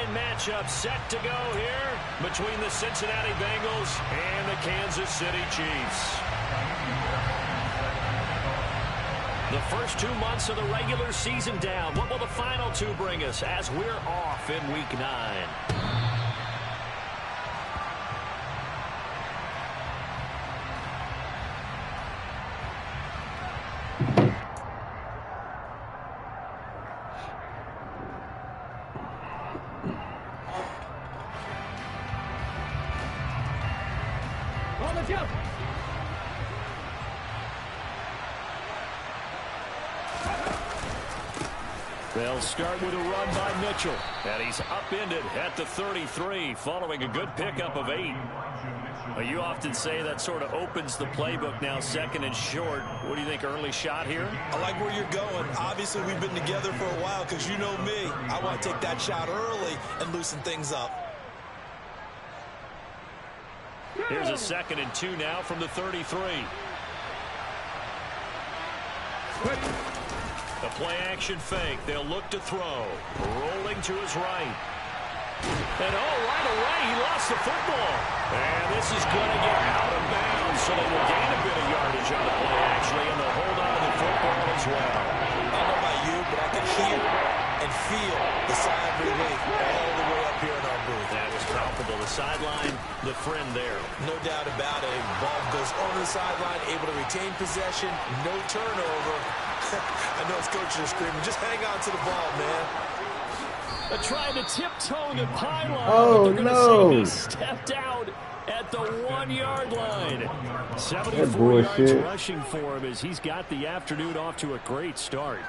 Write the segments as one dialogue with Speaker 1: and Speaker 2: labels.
Speaker 1: week-9 matchup set to go here between the Cincinnati Bengals and the Kansas City Chiefs. The first 2 months of the regular season down. What will the final 2 bring us as we're off in week 9? They'll start with a run by Mitchell. And he's upended at the 33 following a good pickup of 8. Well, you often say that sort of opens the playbook now, 2nd and short. What do you think, early shot here?
Speaker 2: I like where you're going. Obviously, we've been together for a while because you know me. I want to take that shot early and loosen things up.
Speaker 1: Here's a 2nd and 2 now from the 33. The play-action fake. They'll look to throw. Rolling to his right. And, right away, he lost the football. And this is going to get out of bounds, so they will gain a bit of yardage on the play, actually, and they'll hold on to the football as well.
Speaker 2: I don't know about you, but I can hear and feel the sigh of relief all the way up here in our booth.
Speaker 1: That was palpable. The sideline, the friend there.
Speaker 2: No doubt about it. Ball goes over the sideline, able to retain possession, no turnover. I know his coaches are screaming, just hang on to the ball, man.
Speaker 1: They're trying to tiptoe the pylon.
Speaker 3: Oh,
Speaker 1: but
Speaker 3: no.
Speaker 1: He stepped out at the 1-yard line. 74 yards rushing for him as he's got the afternoon off to a great start.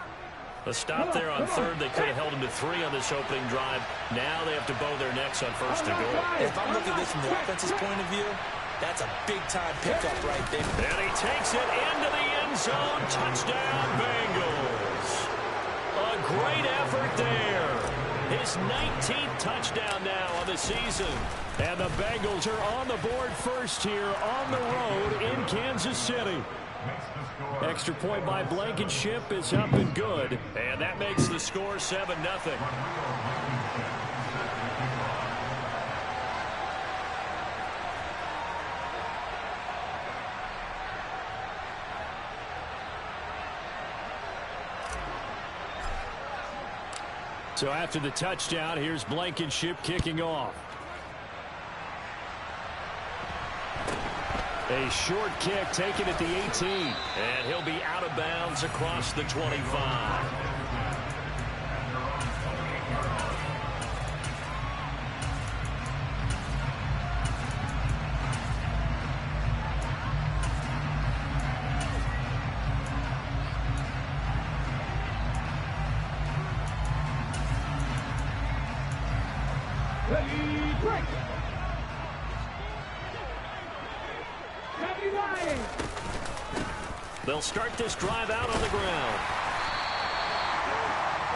Speaker 1: A stop there on 3rd. They could have held him to 3 on this opening drive. Now they have to bow their necks on 1st and goal.
Speaker 2: If I'm looking at this from the offense's point of view, that's a big-time pickup right there.
Speaker 1: And he takes it into the end zone. Touchdown, Bengals. A great effort there. His 19th touchdown now on the season. And the Bengals are on the board first here on the road in Kansas City. Extra point by Blankenship is up and good. And that makes the score 7-0. So after the touchdown, here's Blankenship kicking off. A short kick taken at the 18. And he'll be out of bounds across the 25. They'll start this drive out on the ground.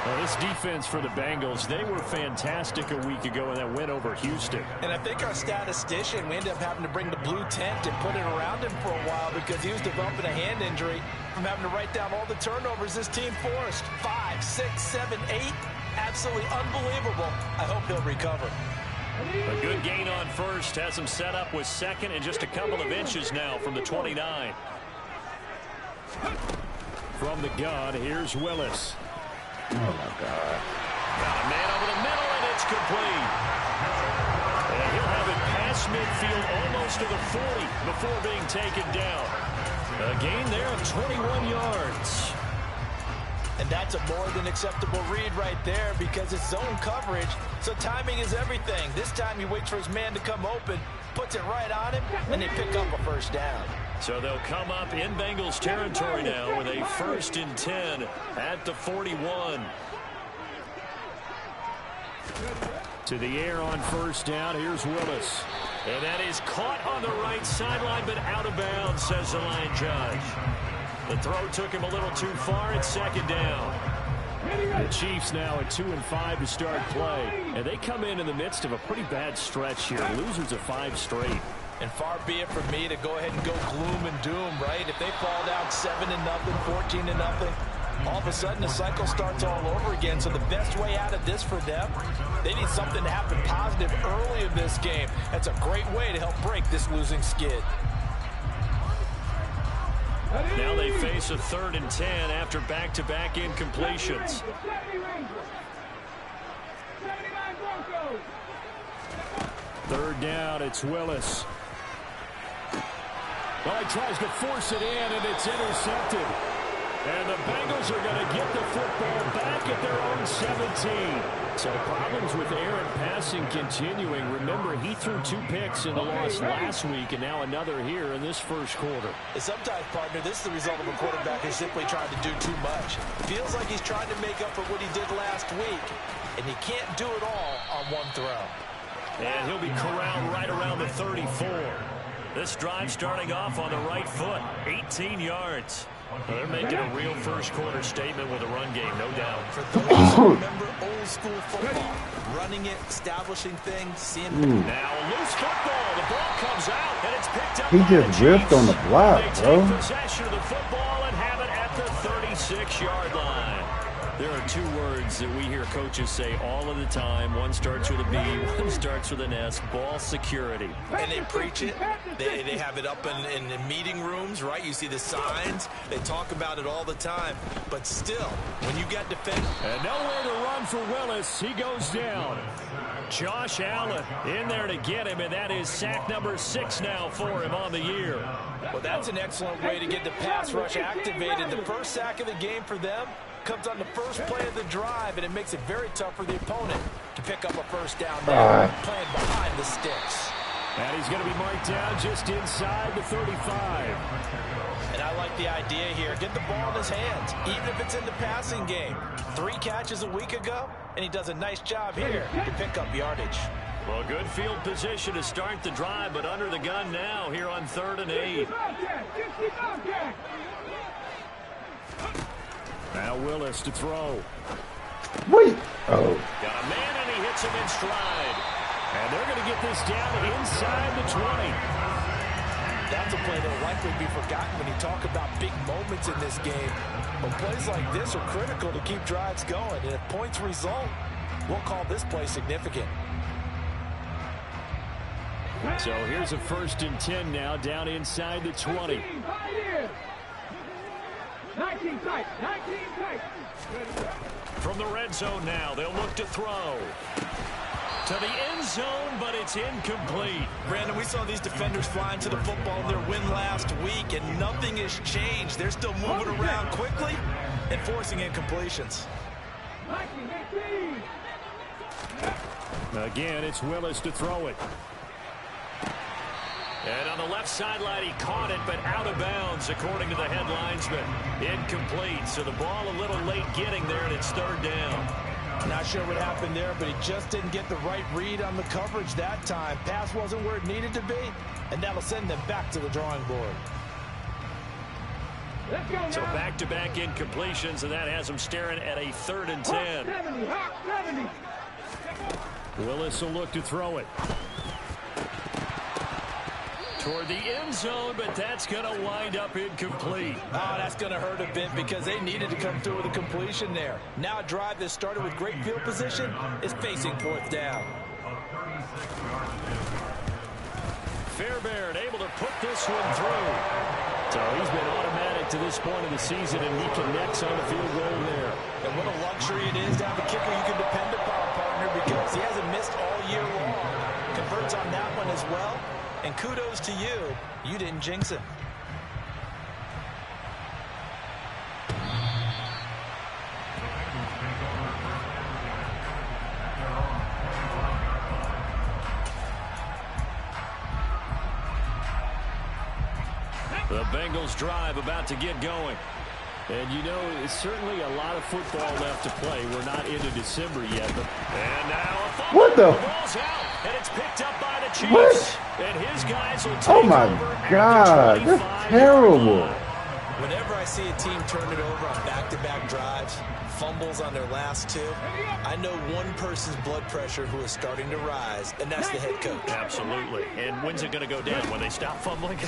Speaker 1: Well, this defense for the Bengals, they were fantastic a week ago in that win over Houston.
Speaker 2: And I think our statistician, we ended up having to bring the blue tent and put it around him for a while because he was developing a hand injury from having to write down all the turnovers this team forced. 5, 6, 7, 8. Absolutely unbelievable. I hope he'll recover.
Speaker 1: A good gain on 1st. Has him set up with 2nd and just a couple of inches now from the 29. From the gun, here's Willis.
Speaker 3: Oh, my God.
Speaker 1: Got a man over the middle, and it's complete. And he'll have it past midfield almost to the 40 before being taken down. A gain there of 21 yards.
Speaker 2: And that's a more than acceptable read right there because it's zone coverage, so timing is everything. This time he waits for his man to come open, puts it right on him, and they pick up a 1st down.
Speaker 1: So they'll come up in Bengals territory now with a 1st and 10 at the 41. To the air on 1st down. Here's Willis. And that is caught on the right sideline, but out of bounds, says the line judge. The throw took him a little too far. It's 2nd down. The Chiefs now at 2-5 to start play. And they come in the midst of a pretty bad stretch here. Losers of 5 straight.
Speaker 2: And far be it from me to go ahead and go gloom and doom, right? If they fall down 7-0, 14-0, All of a sudden, the cycle starts all over again. So the best way out of this for them, they need something to happen positive early in this game. That's a great way to help break this losing skid.
Speaker 1: Now they face a 3rd and 10 after back-to-back incompletions. Third down, it's Willis. Well, he tries to force it in, and it's intercepted. And the Bengals are going to get the football back at their own 17. So problems with Aaron passing continuing. Remember, he threw 2 picks in the loss last week, and now another here in this first quarter.
Speaker 2: Sometimes, partner, this is the result of a quarterback who's simply trying to do too much. Feels like he's trying to make up for what he did last week, and he can't do it all on one throw.
Speaker 1: And he'll be corralled right around the 34. This drive starting off on the right foot, 18 yards. Well, they're making a real first quarter statement with a run game, no doubt.
Speaker 2: For those who remember old school football, running it, establishing things, seeing
Speaker 1: Now a loose football. The ball comes out, and it's picked up
Speaker 3: He
Speaker 1: by
Speaker 3: just
Speaker 1: the
Speaker 3: ripped
Speaker 1: Chiefs.
Speaker 3: on the block,
Speaker 1: They
Speaker 3: bro.
Speaker 1: take possession of the football and have it at the 36-yard line. There are 2 words that we hear coaches say all of the time. One starts with a B, one starts with an S. Ball security.
Speaker 2: and they preach it. They have it up in meeting rooms, right? You see the signs. They talk about it all the time. But still, when you got defenders.
Speaker 1: And nowhere to run for Willis. He goes down. Josh Allen in there to get him, and that is sack number 6 now for him on the year.
Speaker 2: Well, that's an excellent way to get the pass rush activated. The first sack of the game for them comes on the first play of the drive, and it makes it very tough for the opponent to pick up a first down there, playing behind the sticks.
Speaker 1: And he's going to be marked down just inside the 35.
Speaker 2: And I like the idea here. Get the ball in his hands, even if it's in the passing game. 3 catches a week ago, and he does a nice job here to pick up yardage.
Speaker 1: Well, good field position to start the drive, but under the gun now here on 3rd and 8. Now Willis to throw.
Speaker 3: Wait. Oh.
Speaker 1: Got a man, and he hits him in stride. And they're going to get this down inside the 20.
Speaker 2: That's a play that will likely be forgotten when you talk about big moments in this game. But plays like this are critical to keep drives going. And if points result, we'll call this play significant.
Speaker 1: So here's a 1st and 10 now down inside the 20.
Speaker 4: 19 tight.
Speaker 1: From the red zone now, they'll look to throw. To the end zone, but it's incomplete.
Speaker 2: Brandon, we saw these defenders flying to the football in their win last week, and nothing has changed. They're still moving around quickly and forcing incompletions.
Speaker 1: Again, it's Willis to throw it. And on the left sideline, he caught it, but out of bounds, according to the head linesman. Incomplete, so the ball a little late getting there, and it's 3rd down.
Speaker 2: Not sure what happened there, but he just didn't get the right read on the coverage that time. Pass wasn't where it needed to be, and that'll send them back to the drawing board.
Speaker 1: So back-to-back incompletions, and that has them staring at a 3rd and 10.
Speaker 4: 70.
Speaker 1: Willis will look to throw it. Toward the end zone, but that's going to wind up incomplete.
Speaker 2: Oh, that's going to hurt a bit because they needed to come through with a completion there. Now a drive that started with great field position is facing 4th down.
Speaker 1: Fairbairn able to put this one through. So he's been automatic to this point of the season, and he connects on the field goal there.
Speaker 2: And what a luxury it is to have a kicker you can depend upon, partner, because he hasn't missed all year long. Converts on that one as well. And kudos to you. You didn't jinx him.
Speaker 1: The Bengals drive about to get going. And you know, it's certainly a lot of football left to play. We're not into December yet. And now a fumble.
Speaker 3: What the?
Speaker 1: Ball's out, and it's picked up by the Chiefs.
Speaker 3: What?
Speaker 1: And his guys will take
Speaker 3: Oh my
Speaker 1: over
Speaker 3: God, that's terrible.
Speaker 2: Whenever I see a team turn it over on back-to-back drives, fumbles on their last two, I know one person's blood pressure who is starting to rise, and that's the head coach.
Speaker 1: Absolutely. And when's it going to go down? When they stop fumbling?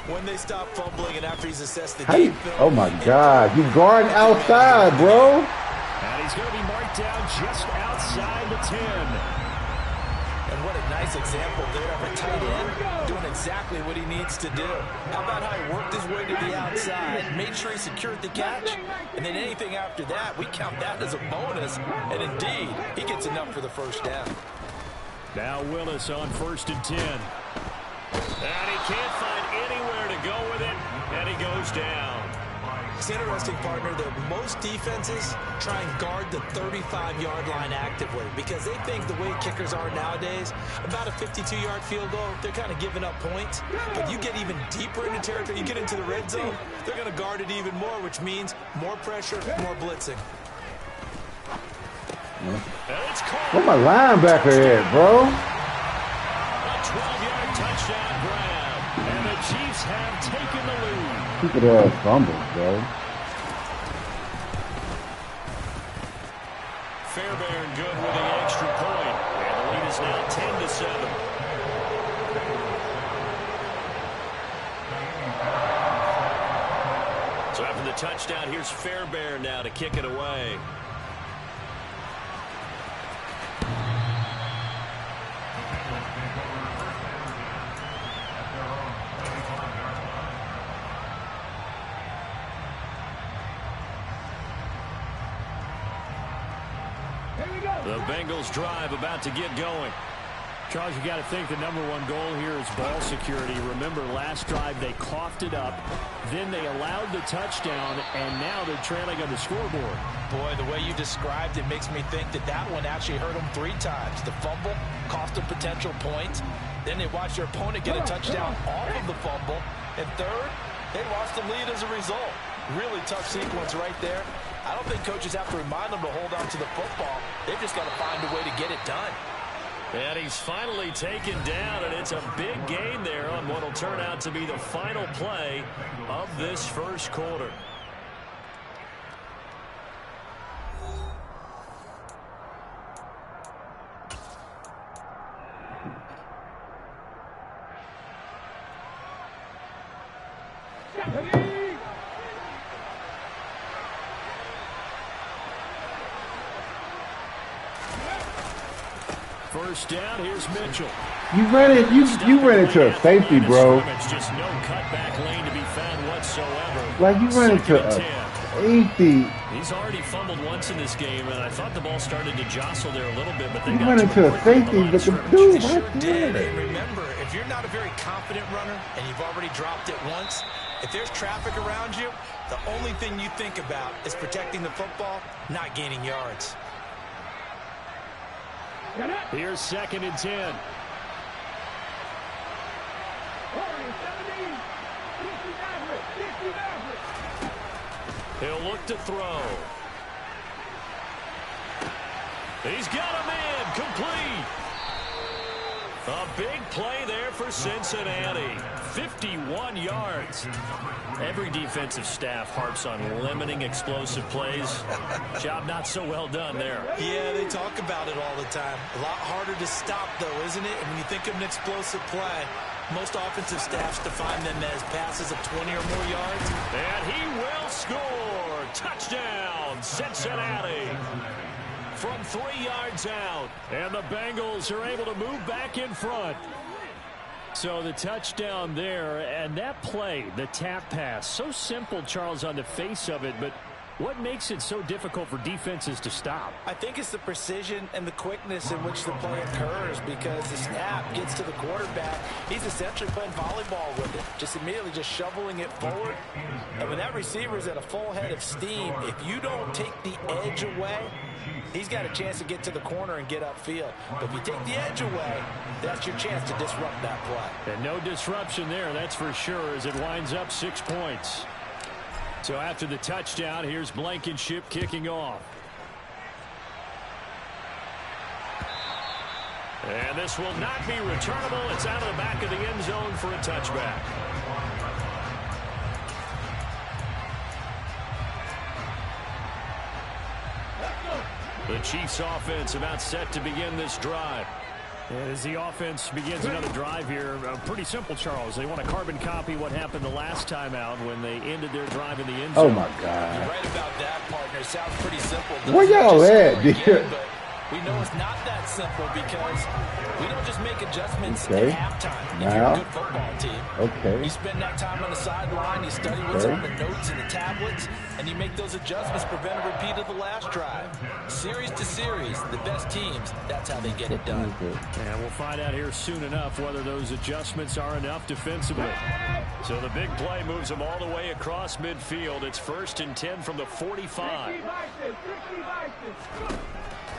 Speaker 2: When they stop fumbling and after he's assessed the
Speaker 3: Hey,
Speaker 2: game film.
Speaker 3: oh my God, you guarding outside, bro.
Speaker 1: And he's going to be marked down just outside the 10.
Speaker 2: And what a nice example there of a tight end doing exactly what he needs to do. How about how he worked his way to the outside, made sure he secured the catch, and then anything after that, we count that as a bonus. And indeed, he gets enough for the first down.
Speaker 1: Now Willis on 1st and 10. And he can't find anywhere to go with it, and he goes down.
Speaker 2: It's interesting, partner, that most defenses try and guard the 35-yard line actively because they think the way kickers are nowadays, about a 52-yard field goal, they're kind of giving up points. But you get even deeper into territory, you get into the red zone, they're going to guard it even more, which means more pressure, more blitzing.
Speaker 3: Where my linebacker at, bro?
Speaker 1: A 12-yard touchdown grab, and the Chiefs have taken the lead.
Speaker 3: Stupid ass fumbles, bro.
Speaker 1: Fairbairn good with the extra point, and the lead is now 10-7. So after the touchdown, here's Fairbairn now to kick it away. The Bengals drive about to get going.
Speaker 5: Charles, you got to think the #1 goal here is ball security. Remember, last drive they coughed it up, then they allowed the touchdown, and now they're trailing on the scoreboard.
Speaker 2: Boy, the way you described it makes me think that that one actually hurt them 3 times. The fumble cost them potential points. Then they watched their opponent get a touchdown off of the fumble. And third, they lost the lead as a result. Really tough sequence right there. I don't think coaches have to remind them to hold on to the football. They've just got to find a way to get it done.
Speaker 1: And he's finally taken down, and it's a big gain there on what will turn out to be the final play of this first quarter. First down, here's Mitchell.
Speaker 3: You ran it. You ran into a safety, bro.
Speaker 1: Just no cutback lane to be found whatsoever.
Speaker 3: Like you ran into a safety.
Speaker 1: He's already fumbled once in this game, and I thought the ball started to jostle there a little bit, but they
Speaker 3: You
Speaker 1: got
Speaker 3: ran
Speaker 1: to
Speaker 3: into a safety, but the dude right
Speaker 2: Did.
Speaker 3: there.
Speaker 2: And remember, if you're not a very confident runner and you've already dropped it once, if there's traffic around you, the only thing you think about is protecting the football, not gaining yards.
Speaker 5: Here's 2nd and 10.
Speaker 1: He'll look to throw. He's got a man complete. A big play there for Cincinnati. 51 yards. Every defensive staff harps on limiting explosive plays. Job not so well done there.
Speaker 2: Yeah, they talk about it all the time. A lot harder to stop, though, isn't it? And when you think of an explosive play, most offensive staffs define them as passes of 20 or more yards.
Speaker 1: And he will score. Touchdown, Cincinnati. From 3 yards out.
Speaker 5: And the Bengals are able to move back in front. So the touchdown there, and that play, the tap pass, so simple, Charles, on the face of it, but what makes it so difficult for defenses to stop?
Speaker 2: I think it's the precision and the quickness in which the play occurs because the snap gets to the quarterback. He's essentially playing volleyball with it, just immediately just shoveling it forward. And when that receiver is at a full head of steam, if you don't take the edge away, he's got a chance to get to the corner and get upfield. But if you take the edge away, that's your chance to disrupt that play.
Speaker 5: And no disruption there, that's for sure, as it winds up 6 points. So after the touchdown, here's Blankenship kicking off.
Speaker 1: And this will not be returnable. It's out of the back of the end zone for a touchback. The Chiefs offense about set to begin this drive.
Speaker 5: As the offense begins another drive here, pretty simple, Charles. They want to carbon copy what happened the last time out when they ended their drive in the end zone.
Speaker 3: Oh, my God.
Speaker 2: You're right about that, partner. Sounds pretty simple.
Speaker 3: Where y'all at, dude?
Speaker 2: We know it's not that simple because we don't just make adjustments
Speaker 3: Okay.
Speaker 2: at halftime. If
Speaker 3: Now.
Speaker 2: you're a good football team,
Speaker 3: Okay.
Speaker 2: you spend that time on the sideline, you study what's on the notes and the tablets, and you make those adjustments, prevent a repeat of the last drive. Series to series, the best teams, that's how they get it done.
Speaker 5: And we'll find out here soon enough whether those adjustments are enough defensively.
Speaker 1: So the big play moves them all the way across midfield. It's 1st and 10 from the 45.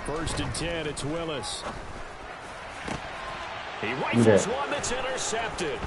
Speaker 5: 1st and 10, it's Willis.
Speaker 1: He rifles one that's intercepted.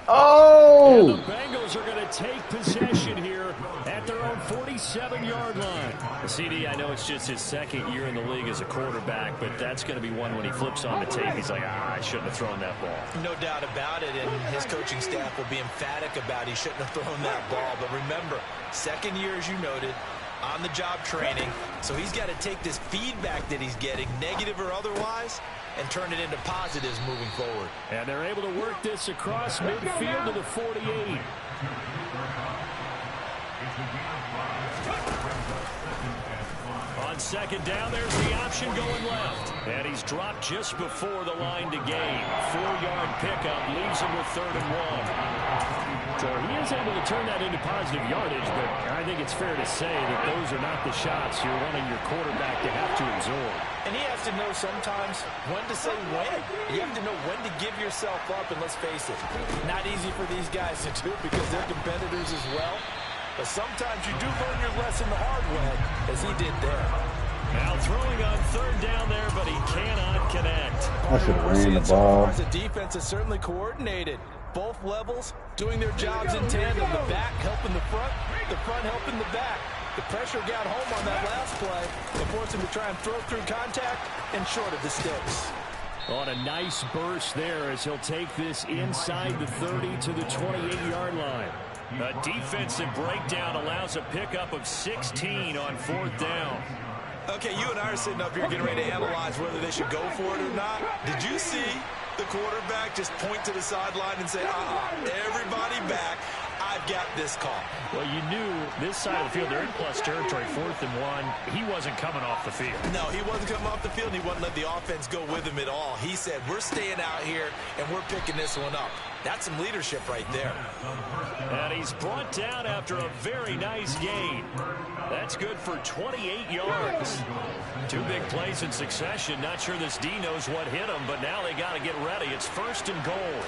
Speaker 3: Oh!
Speaker 5: And the Bengals are going to take possession here at their own 47-yard line.
Speaker 1: CD, I know it's just his 2nd year in the league as a quarterback, but that's going to be one when he flips on the tape. He's like, I shouldn't have thrown that ball.
Speaker 2: No doubt about it, and his coaching staff will be emphatic about he shouldn't have thrown that ball. But remember, 2nd year, as you noted, on-the-job training, so he's got to take this feedback that he's getting, negative or otherwise, and turn it into positives moving forward.
Speaker 5: And they're able to work this across midfield to the 48.
Speaker 1: On 2nd down, there's the option going left. And he's dropped just before the line to gain. 4-yard pickup leaves him with 3rd and 1.
Speaker 5: So he is able to turn that into positive yardage, but I think it's fair to say that those are not the shots you're wanting your quarterback to have to absorb.
Speaker 2: And he has to know sometimes when to say when. You have to know when to give yourself up, and let's face it, not easy for these guys to do because they're competitors as well. But sometimes you do learn your lesson the hard way, as he did there.
Speaker 1: Now throwing on 3rd down there, but he cannot connect.
Speaker 3: I should have ran the
Speaker 2: So
Speaker 3: ball.
Speaker 2: far, the defense is certainly coordinated. Both levels doing their jobs in tandem. The back helping the front helping the back. The pressure got home on that last play. It forced him to try and throw through contact and short of the sticks.
Speaker 5: On a nice burst there as he'll take this inside the 30 to the 28-yard line.
Speaker 1: A defensive breakdown allows a pickup of 16 on 4th down.
Speaker 2: Okay, you and I are sitting up here getting ready to analyze whether they should go for it or not. Did you see the quarterback just point to the sideline and say, everybody back, I've got this call?
Speaker 5: Well, you knew this side of the field, they're in plus territory, 4th and 1. He wasn't coming off the field.
Speaker 2: No, he wasn't coming off the field. He wouldn't let the offense go with him at all. He said, we're staying out here, and we're picking this one up. That's some leadership right there.
Speaker 1: And he's brought down after a very nice gain. That's good for 28 yards. 2 big plays in succession. Not sure this D knows what hit him, but now they got to get ready. It's 1st and goal.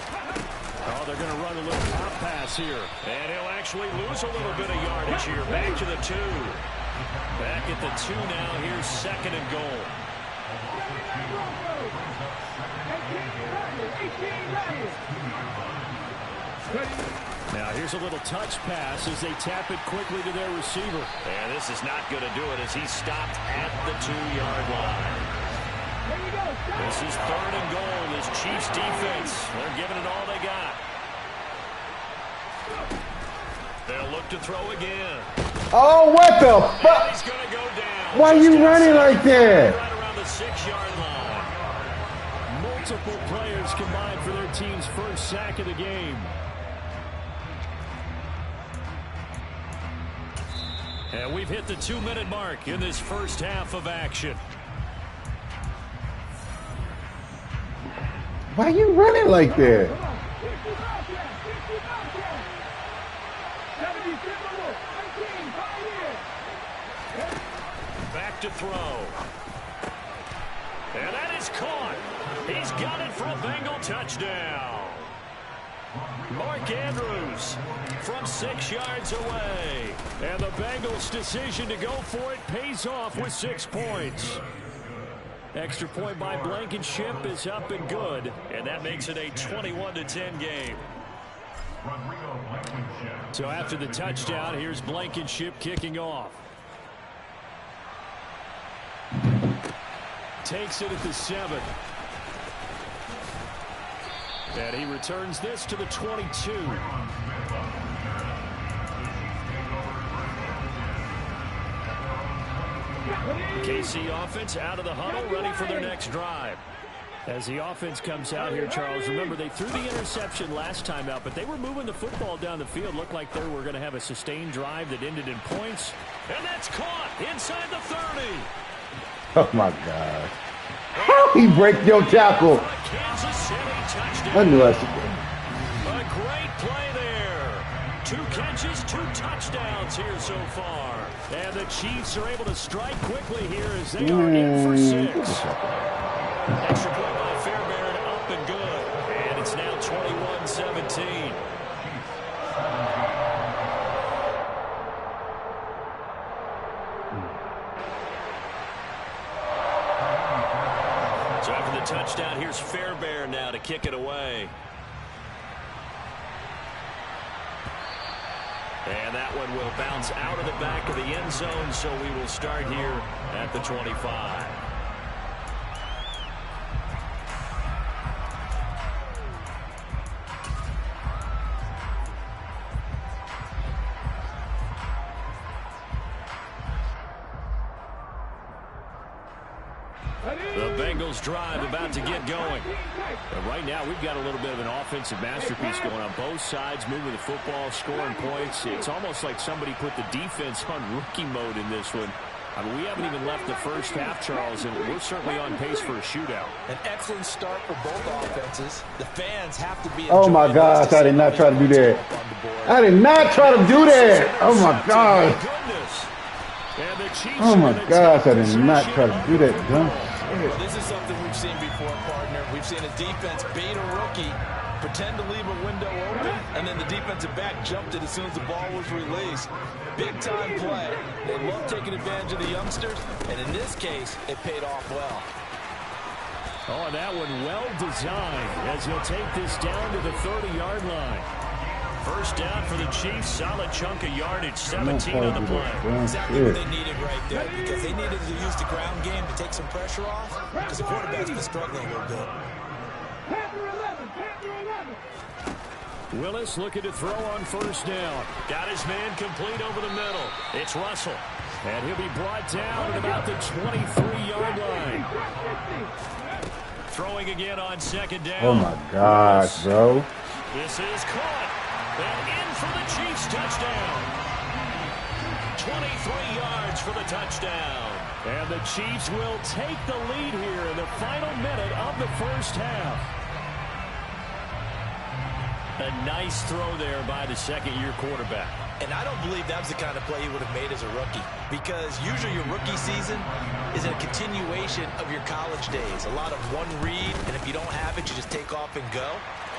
Speaker 5: Oh, they're going to run a little pop pass here.
Speaker 1: And he'll actually lose a little bit of yardage here. Back to the 2. Back at the 2 now. Here's 2nd and goal.
Speaker 5: Now here's a little touch pass as they tap it quickly to their receiver.
Speaker 1: And this is not going to do it as he's stopped at the 2-yard line. This is 3rd and goal. This Chiefs defense, they're giving it all they got. They'll look to throw again.
Speaker 3: Oh, what the
Speaker 1: And
Speaker 3: fuck?
Speaker 1: he's going to go down.
Speaker 3: Why
Speaker 1: Just
Speaker 3: you running
Speaker 1: outside,
Speaker 3: like that?
Speaker 1: Right around the 6-yard line.
Speaker 5: Multiple players combined for their team's first sack of the game.
Speaker 1: And we've hit the 2-minute mark in this first half of action.
Speaker 3: Why you running like that?
Speaker 1: Back to throw. And that is caught. He's got it for a Bengal touchdown. Mark Andrews from 6 yards away.
Speaker 5: And the Bengals' decision to go for it pays off with 6 points. Extra point by Blankenship is up and good.
Speaker 1: And that makes it a 21-10 game.
Speaker 5: So after the touchdown, here's Blankenship kicking off. Takes it at the 7. And he returns this to the 22.
Speaker 1: KC offense out of the huddle, ready for their next drive.
Speaker 5: As the offense comes out here, Charles, remember they threw the interception last time out, but they were moving the football down the field. Looked like they were going to have a sustained drive that ended in points.
Speaker 1: And that's caught inside the 30.
Speaker 3: Oh, my God. How he break your tackle?
Speaker 1: Kansas City touchdown.
Speaker 3: I knew I should.
Speaker 1: A great play there. 2 catches, 2 touchdowns here so far.
Speaker 5: And the Chiefs are able to strike quickly here as they are in for 6.
Speaker 1: Extra point by Fairbairn, up and good. And it's now 21-17. So after the touchdown, here's Fairbairn now to kick it away. And that one will bounce out of the back of the end zone, so we will start here at the 25. The Bengals drive about to get going. But right now, we've got a little bit of an offensive masterpiece going on both sides, moving the football, scoring points. It's almost like somebody put the defense on rookie mode in this one. I mean, we haven't even left the first half, Charles, and we're certainly on pace for a shootout.
Speaker 2: An excellent start for both offenses. The fans have to be.
Speaker 3: Oh, my gosh. I did not try to do that. I did not try to do that. Oh, my gosh. Oh, my gosh. I did not try to do that. Dumb.
Speaker 2: This is something we've seen before, partner. We've seen a defense bait a rookie, pretend to leave a window open, and then the defensive back jumped it as soon as the ball was released. Big-time play. They love taking advantage of the youngsters, and in this case, it paid off well.
Speaker 5: Oh, that one well designed as he'll take this down to the 30-yard line.
Speaker 1: First down for the Chiefs. Solid chunk of yardage. 17 on the play.
Speaker 2: Exactly what they needed right there, because they needed to use the ground game to take some pressure off, because the quarterback's been struggling a little bit.
Speaker 5: Willis looking to throw on first down.
Speaker 1: Got his man complete over the middle. It's Russell.
Speaker 5: And he'll be brought down at about the 23-yard line.
Speaker 1: Throwing again on second down.
Speaker 3: Oh, my gosh, bro.
Speaker 1: This is caught. And in for the Chiefs touchdown. 23 yards for the touchdown.
Speaker 5: And the Chiefs will take the lead here in the final minute of the first half.
Speaker 1: A nice throw there by the second-year quarterback.
Speaker 2: And I don't believe that was the kind of play he would have made as a rookie, because usually your rookie season is a continuation of your college days. A lot of one read, and if you don't have it, you just take off and go.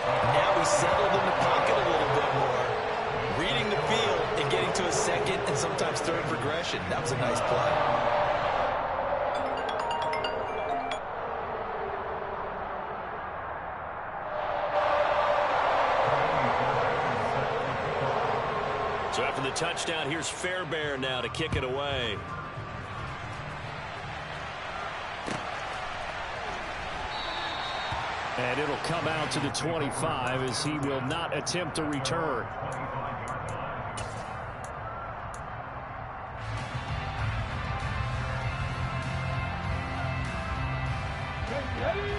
Speaker 2: Now he's settled in the pocket a little bit more, reading the field and getting to a second and sometimes third progression. That was a nice play.
Speaker 1: So after the touchdown, here's Fairbairn now to kick it away.
Speaker 5: And it'll come out to the 25 as he will not attempt a return.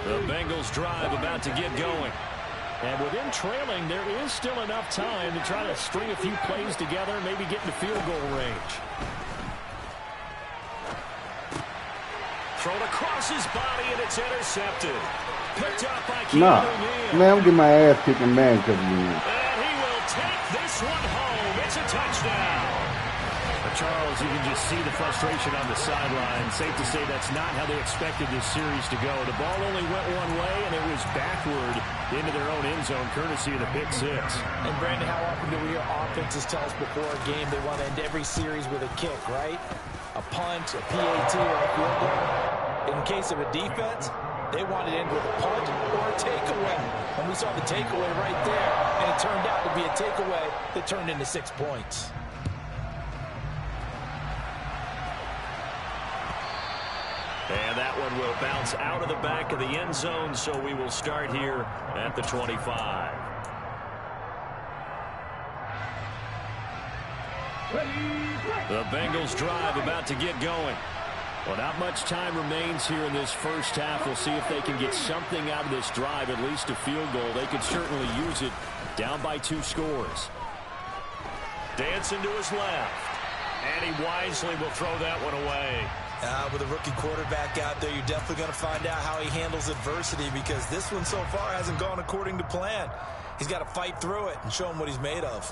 Speaker 1: The Bengals drive about to get going.
Speaker 5: And with them trailing, there is still enough time to try to string a few plays together, maybe get into field goal range.
Speaker 1: Thrown across his body, and it's intercepted. Picked up by Keanu
Speaker 3: Nah,
Speaker 1: Neal.
Speaker 3: man, I'm getting my ass kicking, man, because of you.
Speaker 1: And he will take this one home. It's a touchdown.
Speaker 5: Charles, you can just see the frustration on the sideline. Safe to say that's not how they expected this series to go. The ball only went one way, and it was backward into their own end zone, courtesy of the pick six.
Speaker 2: And, Brandon, how often do we hear offenses tell us before a game they want to end every series with a kick, right? A punt, a PAT, or a field goal. In case of a defense, they want it to end with a punt or a takeaway. And we saw the takeaway right there, and it turned out to be a takeaway that turned into 6 points.
Speaker 1: And that one will bounce out of the back of the end zone, so we will start here at the 25. The Bengals drive about to get going.
Speaker 5: Well, not much time remains here in this first half. We'll see if they can get something out of this drive, at least a field goal. They could certainly use it, down by 2 scores.
Speaker 1: Dancing to his left. And he wisely will throw that one away.
Speaker 2: With a rookie quarterback out there, you're definitely going to find out how he handles adversity, because this one so far hasn't gone according to plan. He's got to fight through it and show him what he's made of.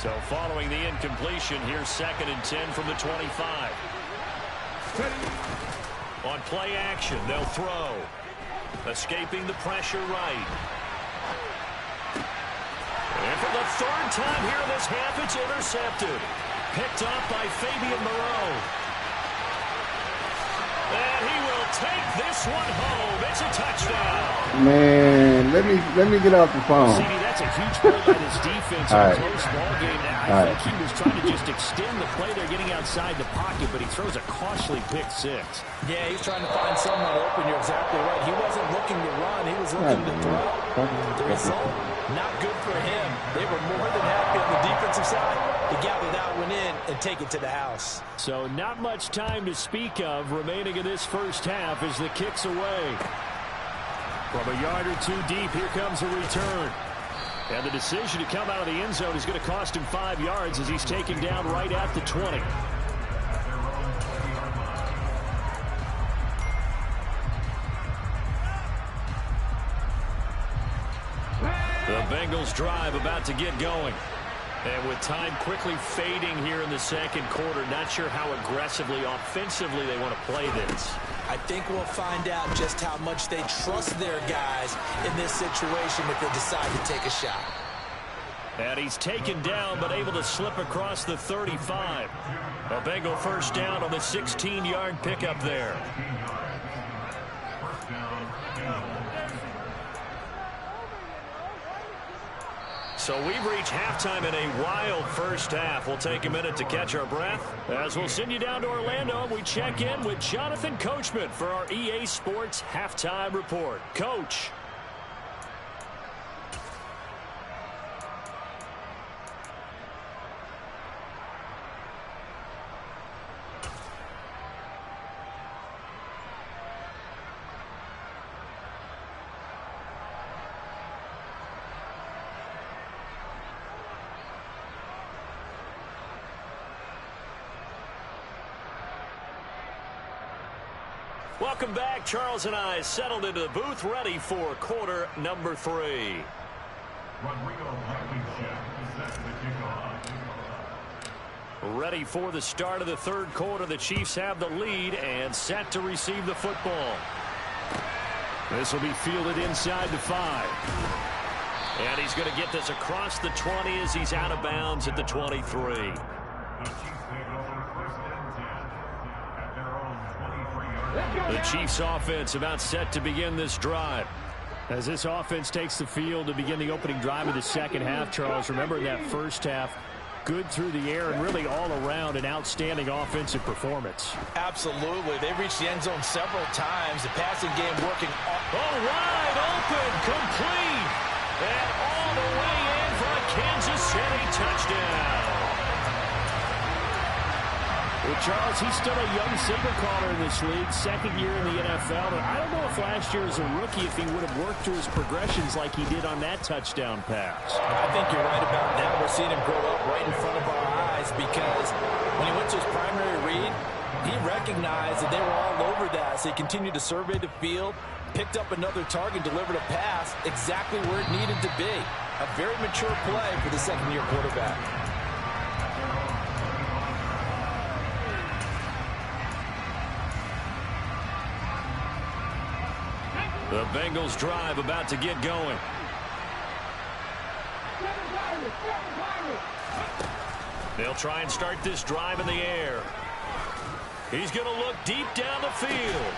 Speaker 1: So following the incompletion, here's 2nd and 10 from the 25. On play action, they'll throw. Escaping the pressure right. And for the 3rd time here in this half, it's intercepted. Picked up by Fabian Moreau. And he will take this one home. It's a touchdown.
Speaker 3: Man, let me get off the phone.
Speaker 5: CD, that's a huge play by this defense in a close ball game. I think he was trying to just extend the play. They're getting outside the pocket, but he throws a costly pick 6.
Speaker 2: Yeah, he's trying to find someone open. You're exactly right. He wasn't looking to run. He was looking to throw. The result, not good for him. They were more than happy on the defensive side to gather that one in and take it to the house.
Speaker 5: So not much time to speak of remaining in this first half as the kick's away. From a yard or 2 deep, here comes a return. And the decision to come out of the end zone is going to cost him 5 yards as he's taken down right at the 20. The Bengals drive about to get going. And with time quickly fading here in the 2nd quarter, not sure how aggressively, offensively they want to play this.
Speaker 2: I think we'll find out just how much they trust their guys in this situation if they decide to take a shot.
Speaker 1: And he's taken down but able to slip across the 35. A Bengal first down on the 16-yard pickup there. So we've reached halftime in a wild first half. We'll take a minute to catch our breath as we'll send you down to Orlando and we check in with Jonathan Coachman for our EA Sports Halftime Report. Coach. Welcome back. Charles and I settled into the booth, ready for quarter number 3. Ready for the start of the 3rd quarter. The Chiefs have the lead and set to receive the football. This will be fielded inside the 5. And he's going to get this across the 20 as he's out of bounds at the 23. The Chiefs offense about set to begin this drive. As this offense takes the field to begin the opening drive of the 2nd half, Charles, remember in that first half, good through the air and really all around an outstanding offensive performance.
Speaker 2: Absolutely. They reached the end zone several times. The passing game working.
Speaker 1: Wide open, complete, and all the way in for a Kansas City touchdown.
Speaker 5: Well, Charles, he's still a young signal caller in this league, 2nd year in the NFL. And I don't know if last year as a rookie, if he would have worked through his progressions like he did on that touchdown pass.
Speaker 2: I think you're right about that. We're seeing him grow up right in front of our eyes, because when he went to his primary read, he recognized that they were all over that. So he continued to survey the field, picked up another target, delivered a pass exactly where it needed to be. A very mature play for the 2nd-year quarterback.
Speaker 1: The Bengals drive about to get going. They'll try and start this drive in the air. He's going to look deep down the field.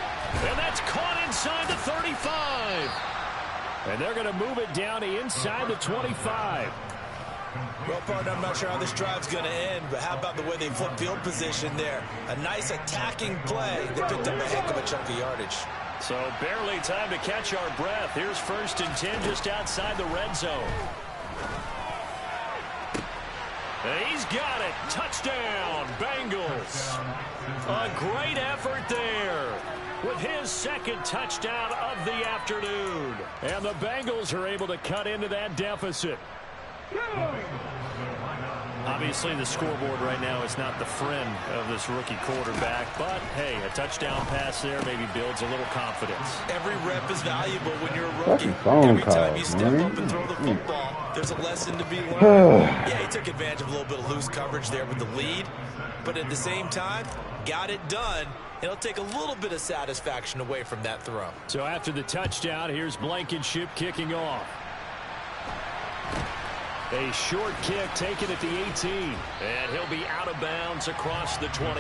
Speaker 1: And that's caught inside the 35. And they're going to move it down to inside the 25.
Speaker 2: Well, partner, I'm not sure how this drive's going to end, but how about the way they flip field position there? A nice attacking play that picked up a heck of a chunk of yardage.
Speaker 1: So barely time to catch our breath. Here's 1st and 10 just outside the red zone. He's got it. Touchdown, Bengals. A great effort there with his second touchdown of the afternoon. And the Bengals are able to cut into that deficit. Obviously, the scoreboard right now is not the friend of this rookie quarterback. But, hey, a touchdown pass there maybe builds a little confidence.
Speaker 2: Every rep is valuable when you're a rookie. Every time you step up and throw the football, there's a lesson to be learned. Yeah, he took advantage of a little bit of loose coverage there with the lead. But at the same time, got it done. It'll take a little bit of satisfaction away from that throw.
Speaker 1: So after the touchdown, here's Blankenship kicking off. A short kick taken at the 18. And he'll be out of bounds across the 25.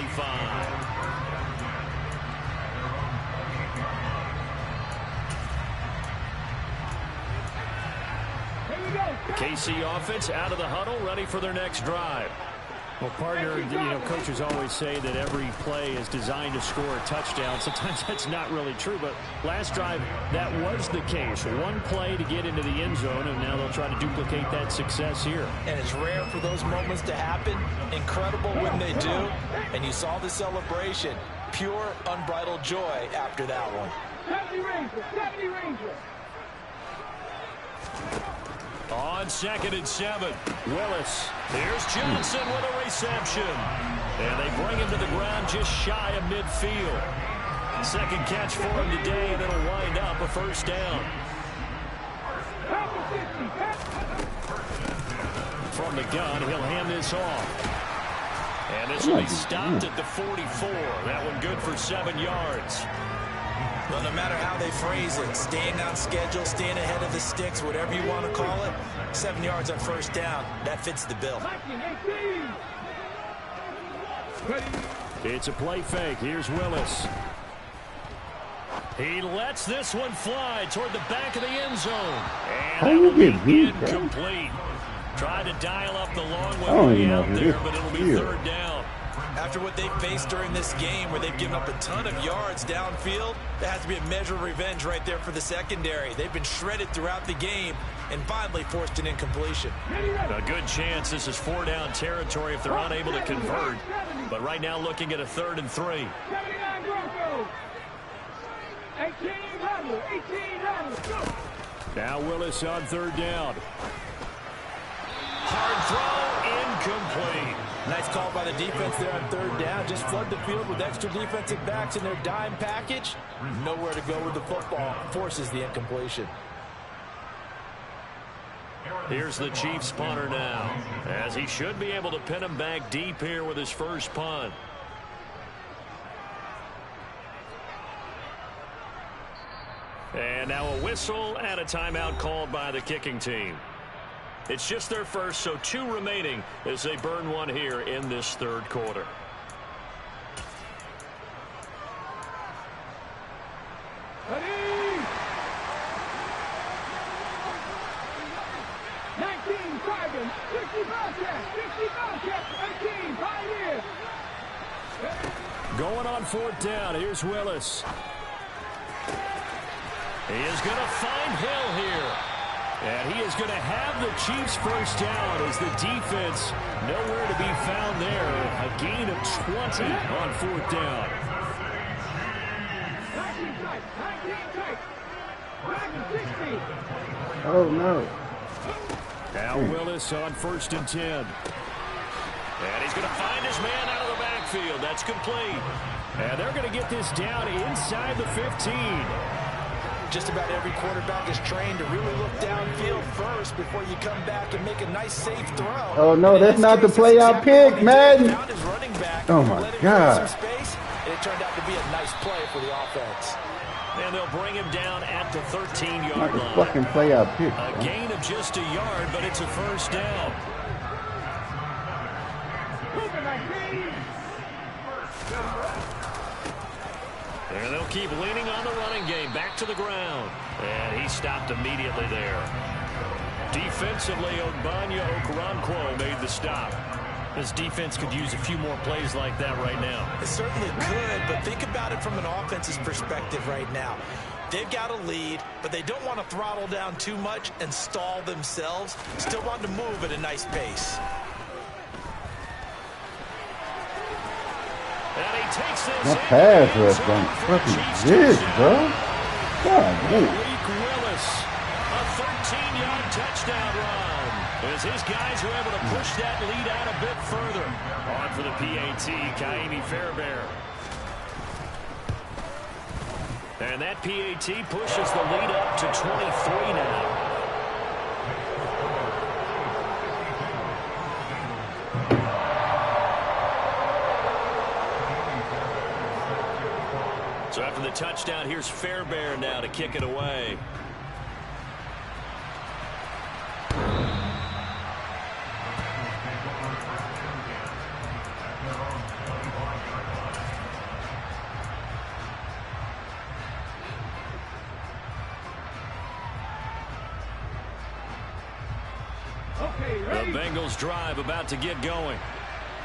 Speaker 1: The KC offense out of the huddle, ready for their next drive. Well, partner, coaches always say that every play is designed to score a touchdown. Sometimes that's not really true, but last drive, that was the case. One play to get into the end zone, and now they'll try to duplicate that success here.
Speaker 2: And it's rare for those moments to happen. Incredible when they do. And you saw the celebration. Pure, unbridled joy after that one.
Speaker 4: 70 Ranger.
Speaker 1: On 2nd and 7, Willis. Here's Johnson with a reception. And they bring him to the ground just shy of midfield. Second catch for him today. That'll wind up a first down. From the gun, he'll hand this off. And this will be stopped at the 44. That one good for 7 yards.
Speaker 2: Well, no matter how they phrase it, staying on schedule, staying ahead of the sticks, whatever you want to call it, 7 yards on first down, that fits the bill.
Speaker 1: It's a play fake. Here's Willis. He lets this one fly toward the back of the end zone. And that'll be incomplete. Tried to dial up the long way out there, but it'll be third down.
Speaker 2: After what they've faced during this game where they've given up a ton of yards downfield, there has to be a measure of revenge right there for the secondary. They've been shredded throughout the game and finally forced an incompletion.
Speaker 1: A good chance this is 4-down territory if they're unable to convert. But right now looking at a 3rd and 3.
Speaker 4: 79 Broncos. 18 Go.
Speaker 1: Now Willis on 3rd down. Hard throw, incomplete.
Speaker 2: Nice call by the defense there on 3rd down. Just flood the field with extra defensive backs in their dime package. Nowhere to go with the football. Forces the incompletion.
Speaker 1: Here's the Chiefs punter now, as he should be able to pin him back deep here with his first punt. And now a whistle and a timeout called by the kicking team. It's just their first, so 2 remaining as they burn one here in this 3rd quarter.
Speaker 4: Ready. 19 Tigers, 60 Bobcats, 18 Pioneers.
Speaker 1: Going on 4th down, here's Willis. He is going to find Hill here. And he is going to have the Chiefs first down as the defense nowhere to be found there. A gain of 20 on 4th down.
Speaker 4: 19 tight. 60.
Speaker 3: Oh, no.
Speaker 1: Now Willis on 1st and 10. And he's going to find his man out of the backfield. That's complete. And they're going to get this down inside the 15.
Speaker 2: Just about every quarterback is trained to really look downfield first before you come back and make a nice, safe throw.
Speaker 3: Oh, no, that's not the play I picked, man. Oh, my God.
Speaker 2: It turned out to be a nice play for the offense.
Speaker 1: And they'll bring him down at the 13-yard
Speaker 3: Not the
Speaker 1: line.
Speaker 3: fucking play I picked.
Speaker 1: A gain of just a yard, but it's a first down. And they'll keep leaning on the running game. Back to the ground. And he stopped immediately there. Defensively, Ogbanya Okoronkwo made the stop. This defense could use a few more plays like that right now.
Speaker 2: It certainly could, but think about it from an offense's perspective right now. They've got a lead, but they don't want to throttle down too much and stall themselves. Still want to move at a nice pace.
Speaker 1: And he takes this
Speaker 3: My
Speaker 1: in
Speaker 3: pass
Speaker 1: the end
Speaker 3: rush
Speaker 1: zone
Speaker 3: don't
Speaker 1: for a
Speaker 3: fucking
Speaker 1: Chiefs
Speaker 3: exist,
Speaker 1: touchdown.
Speaker 3: bro. God, dude.
Speaker 1: Malik Willis, a 13-yard touchdown run. As his guys are able to push that lead out a bit further. On for the PAT, Ka'imi Fairbairn. And that PAT pushes the lead up to 23 now. So after the touchdown, here's Fairbairn now to kick it away. The Bengals drive about to get going.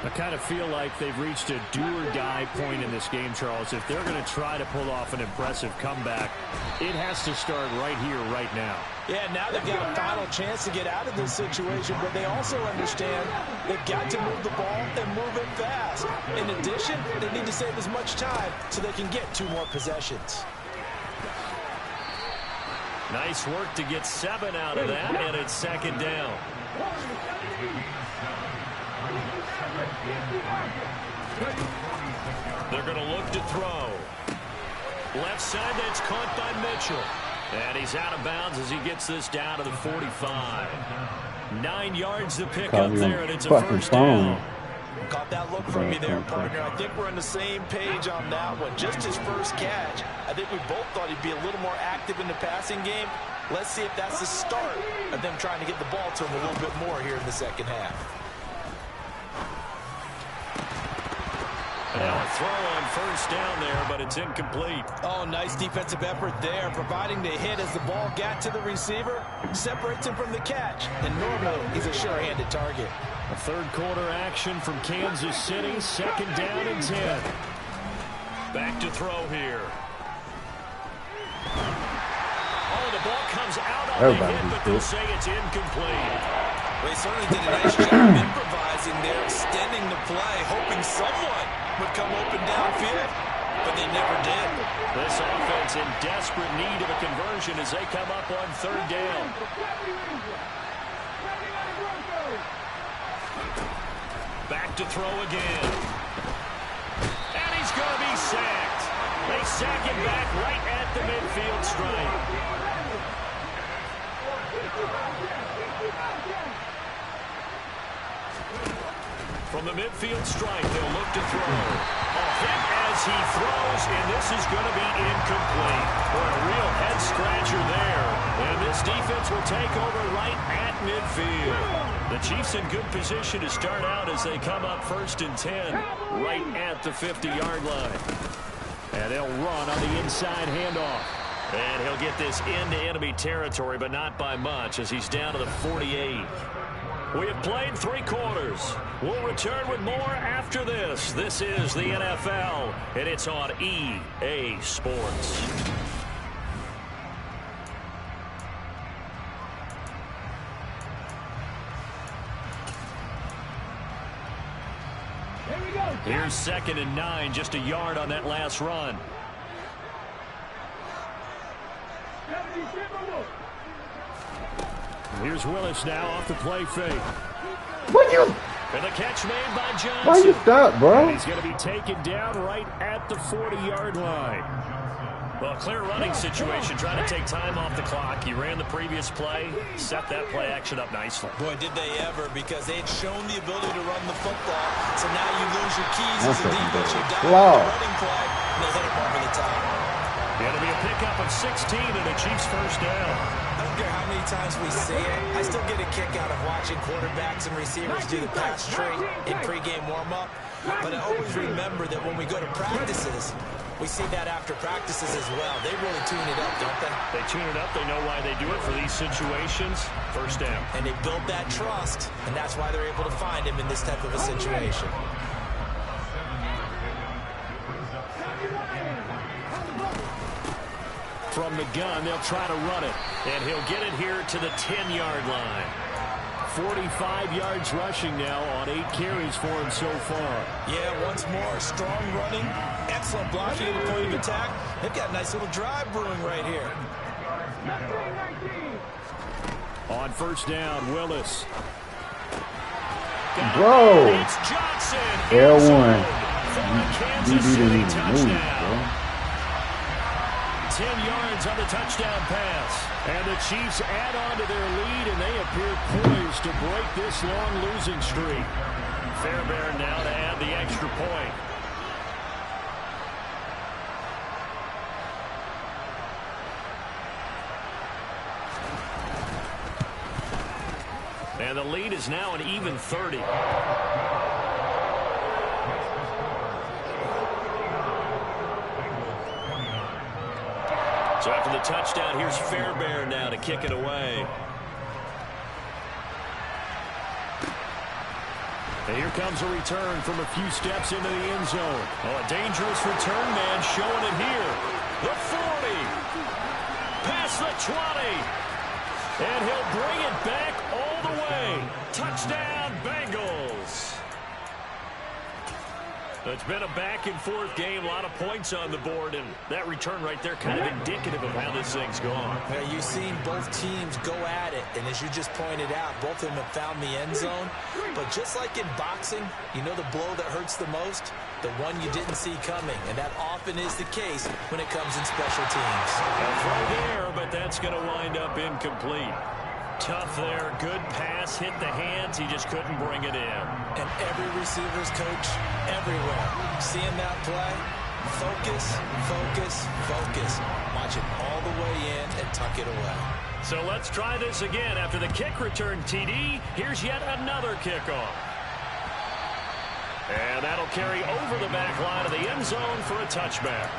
Speaker 5: I kind of feel like they've reached a do-or-die point in this game, Charles. If they're going to try to pull off an impressive comeback, it has to start right here, right now.
Speaker 2: Yeah, now they've got a final chance to get out of this situation, but they also understand they've got to move the ball and move it fast. In addition, they need to save as much time so they can get 2 more possessions.
Speaker 1: Nice work to get 7 out of that, and it's second down. They're going to look to throw. Left side, that's caught by Mitchell. And he's out of bounds as he gets this down to the 45. 9 yards to pick up there, and it's a first down.
Speaker 2: Caught that look from me there, partner. I think we're on the same page on that one. Just his first catch. I think we both thought he'd be a little more active in the passing game. Let's see if that's the start of them trying to get the ball to him a little bit more here in the second half.
Speaker 1: Now a throw on first down there, but it's incomplete.
Speaker 2: Oh, nice defensive effort there, providing the hit as the ball got to the receiver, separates him from the catch, and normally he's a sure-handed target.
Speaker 5: A third quarter action from Kansas City, second down and 10.
Speaker 1: Back to throw here. Oh, the ball comes out on the hit, but they'll say it's incomplete.
Speaker 2: Well, he certainly did a nice job of improvising there, extending the play, hoping someone would come open downfield, but they never did.
Speaker 1: This offense in desperate need of a conversion as they come up on third down. Back to throw again. And he's going to be sacked. They sack him back right at the midfield stripe. From the midfield stripe, they'll look to throw. A hit as he throws, and this is going to be incomplete. Boy, a real head-scratcher there. And this defense will take over right at midfield. The Chiefs in good position to start out as they come up first and 10, right at the 50-yard line. And they'll run on the inside handoff. And he'll get this into enemy territory, but not by much as he's down to the 48. We have played 3 quarters. We'll return with more after this. This is the NFL, and it's on EA Sports.
Speaker 4: Here we go.
Speaker 1: Here's second and 9, just a yard on that last run.
Speaker 5: Here's Willis now off the play fake.
Speaker 3: What you?
Speaker 1: And the catch made by Johnson.
Speaker 3: Why you stop, bro?
Speaker 5: And he's going to be taken down right at the 40-yard line.
Speaker 1: Well, clear running situation, trying to take time off the clock. He ran the previous play, set that play action up nicely.
Speaker 2: Boy, did they ever, because they'd shown the ability to run the football. So now you lose your keys as a defense. You down the running play, and they hit him over the top.
Speaker 1: It'll be a pickup of 16 and the Chiefs first down.
Speaker 2: I don't care how many times we see it. I still get a kick out of watching quarterbacks and receivers do the pass trait in pregame warm-up. But I always remember that when we go to practices, we see that after practices as well. They really tune it up, don't they?
Speaker 1: They tune it up. They know why they do it for these situations. First down.
Speaker 2: And they build that trust, and that's why they're able to find him in this type of a situation.
Speaker 1: From the gun, they'll try to run it. And he'll get it here to the 10-yard line.
Speaker 5: 45 yards rushing now on 8 carries for him so far.
Speaker 2: Yeah, once more, strong running, excellent blocking at the point of attack. They've got a nice little drive brewing right here.
Speaker 4: 19.
Speaker 5: On first down, Willis.
Speaker 3: Bro.
Speaker 1: It's Johnson.
Speaker 3: L1.
Speaker 1: For a Kansas
Speaker 3: DB didn't
Speaker 1: City
Speaker 3: even move,
Speaker 1: touchdown.
Speaker 3: bro.
Speaker 1: 10 yards on the touchdown pass.
Speaker 5: And the Chiefs add on to their lead, and they appear poised to break this long losing streak.
Speaker 1: Fairbairn now to add the extra point. And the lead is now an even 30. So after the touchdown, here's Fairbairn now to kick it away.
Speaker 5: And here comes a return from a few steps into the end zone.
Speaker 1: Oh, a dangerous return man showing it here. The 40. Past the 20. And he'll bring it back all the way. Touchdown, Bengals. It's been a back-and-forth game, a lot of points on the board, and that return right there kind of indicative of how this thing's gone.
Speaker 2: Yeah, you've seen both teams go at it, and as you just pointed out, both of them have found the end zone. But just like in boxing, you know the blow that hurts the most? The one you didn't see coming, and that often is the case when it comes in special teams.
Speaker 1: A throw there, but that's going to wind up incomplete. Tough there, good pass, hit the hands, he just couldn't bring it in.
Speaker 2: And every receiver's coach everywhere, seeing that play, focus, focus, focus. Watch it all the way in and tuck it away.
Speaker 1: So let's try this again. After the kick return, TD, here's yet another kickoff. And that'll carry over the back line of the end zone for a touchback.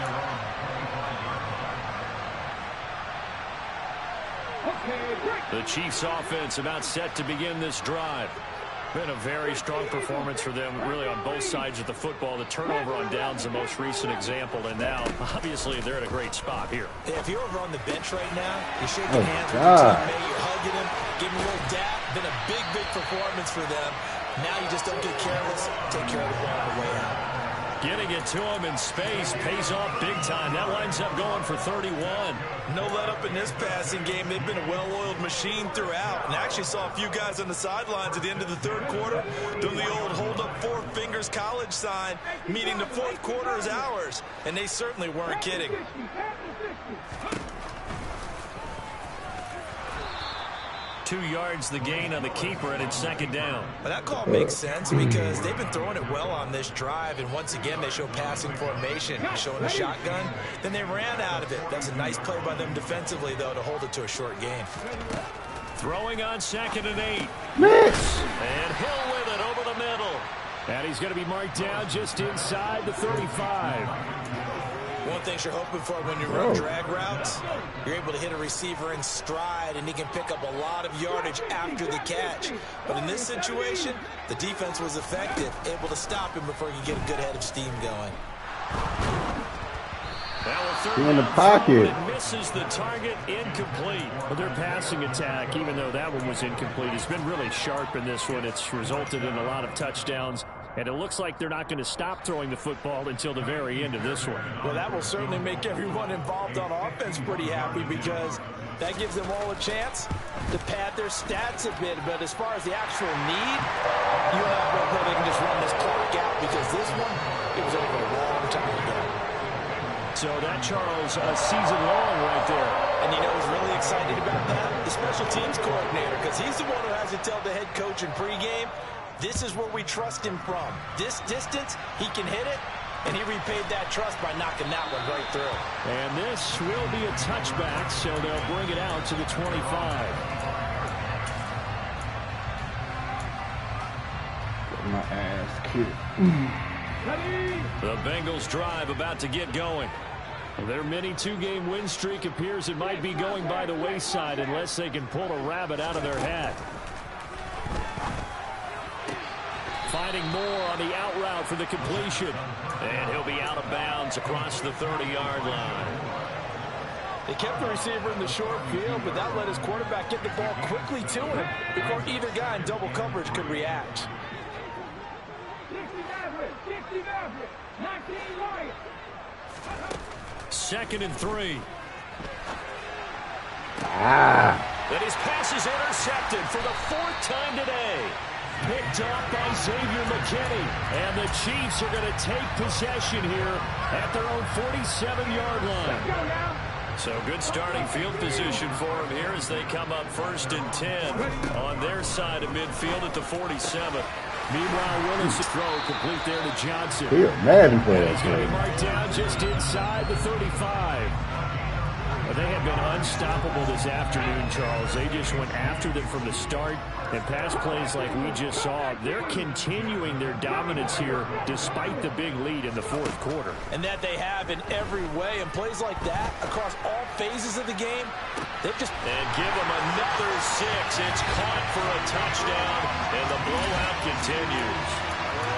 Speaker 1: The Chiefs offense about set to begin this drive. Been a very strong performance for them, really, on both sides of the football. The turnover on down's the most recent example, and now, obviously, they're in a great spot here.
Speaker 2: If you're over on the bench right now, you're shaking hands with your teammate, you're hugging him, giving him a little dap. Been a big, big performance for them. Now you just don't get careless. Take care of the ball on the way out.
Speaker 1: Getting it to him in space pays off big time. That winds up going for 31.
Speaker 2: No let up in this passing game. They've been a well-oiled machine throughout. And I actually saw a few guys on the sidelines at the end of the third quarter doing the old hold up 4 fingers college sign, meaning the fourth quarter is ours. And they certainly weren't kidding.
Speaker 1: 2 yards the gain on the keeper, and it's second down.
Speaker 2: Well, that call makes sense because they've been throwing it well on this drive, and once again they show passing formation, showing a shotgun. Then they ran out of it. That's a nice play by them defensively, though, to hold it to a short gain.
Speaker 1: Throwing on 2nd and 8.
Speaker 3: Mix.
Speaker 1: And Hill with it over the middle.
Speaker 5: And he's going to be marked down just inside the 35.
Speaker 2: One thing you're hoping for when you run drag routes, you're able to hit a receiver in stride, and he can pick up a lot of yardage after the catch. But in this situation, the defense was effective, able to stop him before he could get a good head of steam going.
Speaker 3: In the pocket.
Speaker 1: Misses the target, incomplete.
Speaker 5: But their passing attack, even though that one was incomplete, has been really sharp in this one. It's resulted in a lot of touchdowns. And it looks like they're not going to stop throwing the football until the very end of this one.
Speaker 2: Well, that will certainly make everyone involved on offense pretty happy because that gives them all a chance to pad their stats a bit. But as far as the actual need, you have no way they can just run this clock out because this one, it was over a long time ago.
Speaker 5: So that, Charles, a season long right there.
Speaker 2: And you know who's really excited about that? The special teams coordinator, because he's the one who has to tell the head coach in pregame, this is where we trust him from. This distance, he can hit it, and he repaid that trust by knocking that one right through.
Speaker 5: And this will be a touchback, so they'll bring it out to the 25.
Speaker 3: My ass kicked.
Speaker 1: The Bengals drive about to get going.
Speaker 5: Their mini 2-game win streak appears it might be going by the wayside unless they can pull a rabbit out of their hat. Finding Moore on the out route for the completion.
Speaker 1: And he'll be out of bounds across the 30-yard line.
Speaker 2: They kept the receiver in the short field, but that let his quarterback get the ball quickly to him before either guy in double coverage could react.
Speaker 5: 2nd and 3.
Speaker 1: And his pass is intercepted for the 4th time today.
Speaker 5: Picked off by Xavier McKinney. And the Chiefs are going to take possession here at their own 47-yard line.
Speaker 1: So good starting field position for him here as they come up 1st and 10 on their side of midfield at the 47.
Speaker 5: Meanwhile, Willis' throw complete there to Johnson.
Speaker 3: He's mad for that.
Speaker 5: He's going to be marked down just inside the 35. Well, they have been unstoppable this afternoon, Charles. They just went after them from the start. And pass plays like we just saw, they're continuing their dominance here despite the big lead in the 4th quarter.
Speaker 2: And that they have in every way. And plays like that across all phases of the game, they've just...
Speaker 1: And give them another 6. It's caught for a touchdown, and the blowout continues.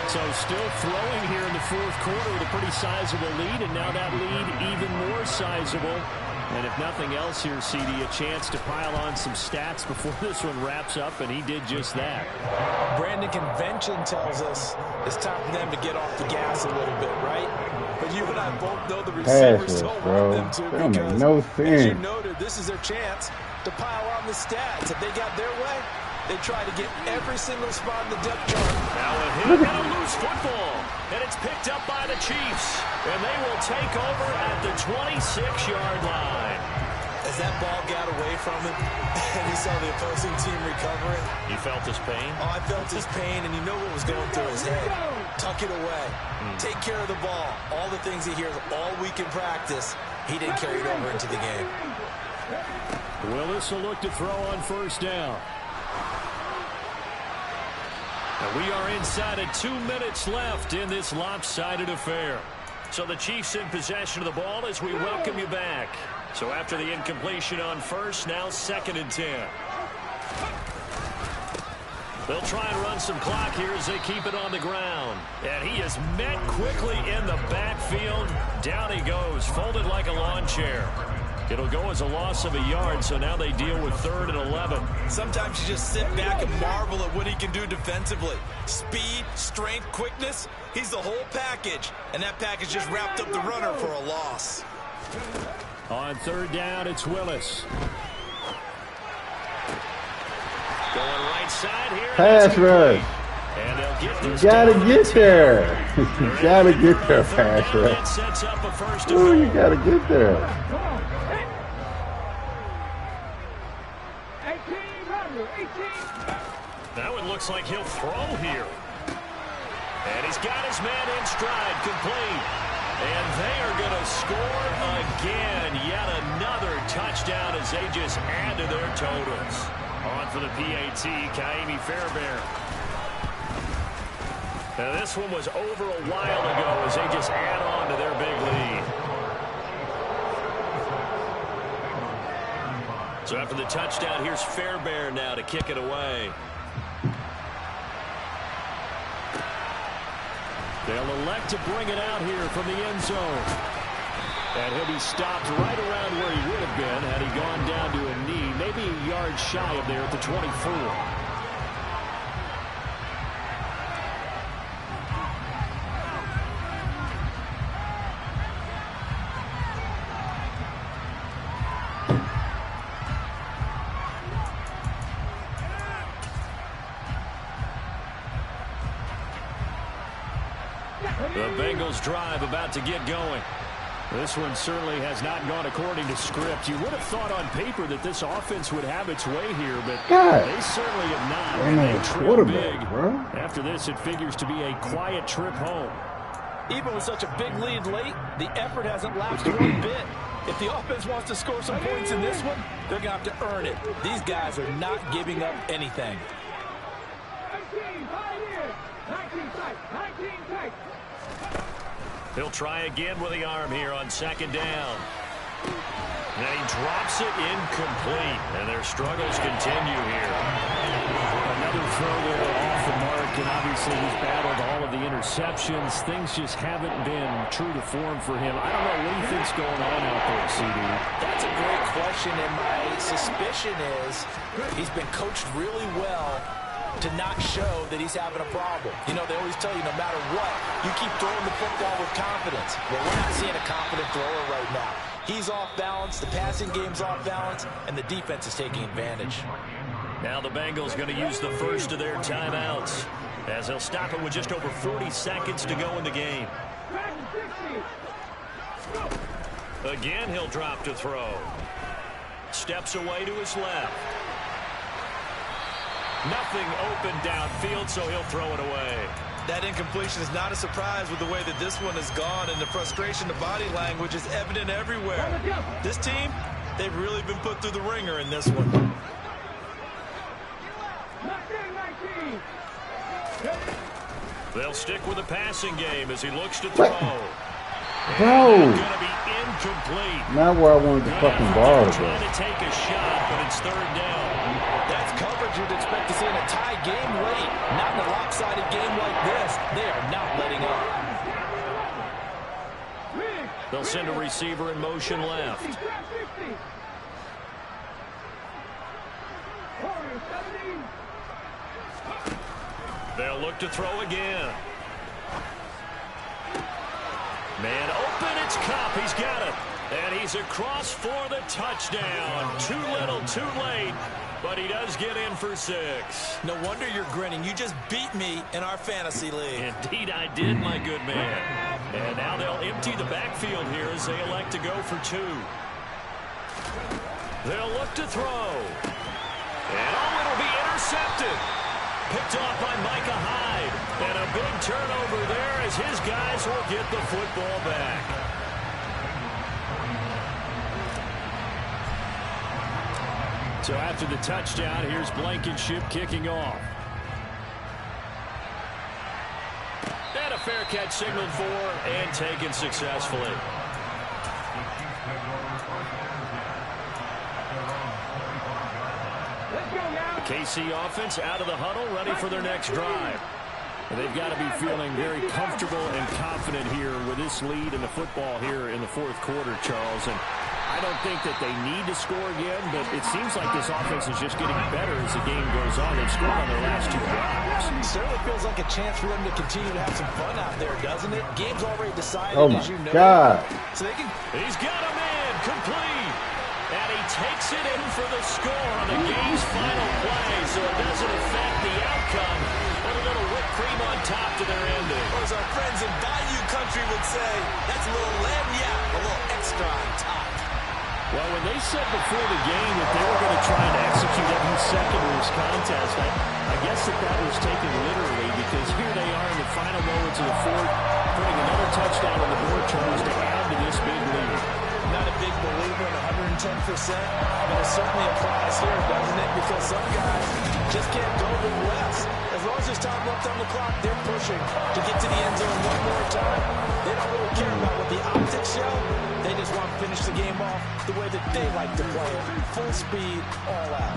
Speaker 5: So still throwing here in the 4th quarter with a pretty sizable lead, and now that lead even more sizable. And if nothing else here, CD, a chance to pile on some stats before this one wraps up, and he did just that.
Speaker 2: Brandon, convention tells us it's time for them to get off the gas a little bit, right? But you and I both know the receivers don't want them to,
Speaker 3: that
Speaker 2: because,
Speaker 3: make no
Speaker 2: as
Speaker 3: sense.
Speaker 2: you noted, this is their chance to pile on the stats. If they got their way, they try to get every single spot in the depth chart.
Speaker 1: Now a hit and a loose football. And it's picked up by the Chiefs. And they will take over at the 26-yard line.
Speaker 2: As that ball got away from him, and he saw the opposing team recover it.
Speaker 1: You felt his pain?
Speaker 2: Oh, I felt his pain, and you know what was going through his head. Tuck it away. Take care of the ball. All the things he hears all week in practice, he didn't carry it over into the game.
Speaker 5: Willis will look to throw on 1st down.
Speaker 1: And we are inside of 2 minutes left in this lopsided affair. So the Chiefs in possession of the ball as we welcome you back. So after the incompletion on 1st, now 2nd and 10. They'll try and run some clock here as they keep it on the ground. And he is met quickly in the backfield. Down he goes, folded like a lawn chair. It'll go as a loss of a yard, so now they deal with 3rd and 11.
Speaker 2: Sometimes you just sit back and marvel at what he can do defensively. Speed, strength, quickness, he's the whole package. And that package just wrapped up the runner for a loss.
Speaker 5: On 3rd down, it's Willis.
Speaker 1: Going right side here.
Speaker 3: Pass rush.
Speaker 1: And they'll get this
Speaker 3: You gotta
Speaker 1: down
Speaker 3: get
Speaker 1: to
Speaker 3: there. You gotta get there, pass rush.
Speaker 1: That sets up a 1st and
Speaker 3: Ooh, you
Speaker 1: 4.
Speaker 3: gotta get there.
Speaker 4: Come on, hit. 18.
Speaker 1: That one looks like he'll throw here. And he's got his man in stride, complete. And they are going to score again. Yet another touchdown as they just add to their totals. On for the PAT, Ka'imi Fairbairn. Now this one was over a while ago as they just add on to their big lead. So after the touchdown, here's Fairbairn now to kick it away.
Speaker 5: They'll elect to bring it out here from the end zone. And he'll be stopped right around where he would have been had he gone down to a knee, maybe a yard shy of there at the 24.
Speaker 1: The Bengals drive about to get going.
Speaker 5: This one certainly has not gone according to script. You would have thought on paper that this offense would have its way here, but
Speaker 3: God.
Speaker 5: they certainly have not.
Speaker 3: Ain't no
Speaker 5: They trail
Speaker 3: quarterback,
Speaker 5: big.
Speaker 3: bro.
Speaker 5: After this, it figures to be a quiet trip home.
Speaker 2: Even with such a big lead late, the effort hasn't lapsed one bit. If the offense wants to score some points in this one, they're going to have to earn it. These guys are not giving up anything.
Speaker 4: 18, 5 years. 19 tight.
Speaker 1: He'll try again with the arm here on 2nd down. And he drops it incomplete. And their struggles continue here.
Speaker 5: Another throw there off the mark. and obviously he's battled all of the interceptions. Things just haven't been true to form for him. I don't know what he thinks going on out there, CD.
Speaker 2: That's a great question, and my suspicion is he's been coached really well to not show that he's having a problem. You know, they always tell you no matter what, you keep throwing the football with confidence. Well, we're not seeing a confident thrower right now. He's off balance, the passing game's off balance, and the defense is taking advantage.
Speaker 1: Now the Bengals going to use the first of their timeouts, as they'll stop it with just over 40 seconds to go in the game. Again, he'll drop to throw. Steps away to his left. Nothing open downfield, so he'll throw it away.
Speaker 2: That incompletion is not a surprise with the way that this one has gone, and the frustration, the body language is evident everywhere. This team, they've really been put through the ringer in this one.
Speaker 1: They'll stick with the passing game as he looks to throw.
Speaker 3: Bro.
Speaker 1: Going to be incomplete.
Speaker 3: Not where I wanted the fucking ball to go.
Speaker 1: Trying to take a shot, but it's third down.
Speaker 2: That's coverage you'd expect to see in a tie game late. Not in a lopsided game like this. They are not letting up.
Speaker 1: They'll send a receiver in motion left. They'll look to throw again. Man open, it's Kupp. He's got it. And he's across for the touchdown. Too little, too late. But he does get in for 6.
Speaker 2: No wonder you're grinning. You just beat me in our fantasy league.
Speaker 1: Indeed I did, my good man. And now they'll empty the backfield here as they elect to go for 2. They'll look to throw. And it'll be intercepted. Picked off by Micah Hyde. And a big turnover there as his guys will get the football back. So after the touchdown, here's Blankenship kicking off. And a fair catch signaled for and taken successfully. KC offense out of the huddle, ready for their next drive. And they've got to be feeling very comfortable and confident here with this lead in the football here in the fourth quarter, Charles. And I don't think that they need to score again, but it seems like this offense is just getting better as the game goes on. They've scored on their last 2 drives.
Speaker 2: It certainly feels like a chance for them to continue to have some fun out there, doesn't it? Game's already decided,
Speaker 3: Oh my
Speaker 2: as you know.
Speaker 3: God.
Speaker 2: So they can.
Speaker 1: He's got him in, complete. And he takes it in for the score on the game's final play, so it doesn't affect the outcome. But a little whipped cream on top to their ending.
Speaker 2: Or as our friends in Bayou Country would say, that's a little lagniappe, a little extra on top.
Speaker 5: Well, when they said before the game that they were going to try and execute every second of this contest, I guess that was taken literally, because here they are in the final moments of the fourth, putting another touchdown on the board, Charles, to add to this big lead.
Speaker 2: Not a big believer in 110%, but it certainly applies here, doesn't it? Because some guys just can't go with less. As long as there's time left on the clock, they're pushing to get to the end zone one more time. They don't really care about what the optics show. They just want to finish the game off the way that they like to play it. Full speed, all out.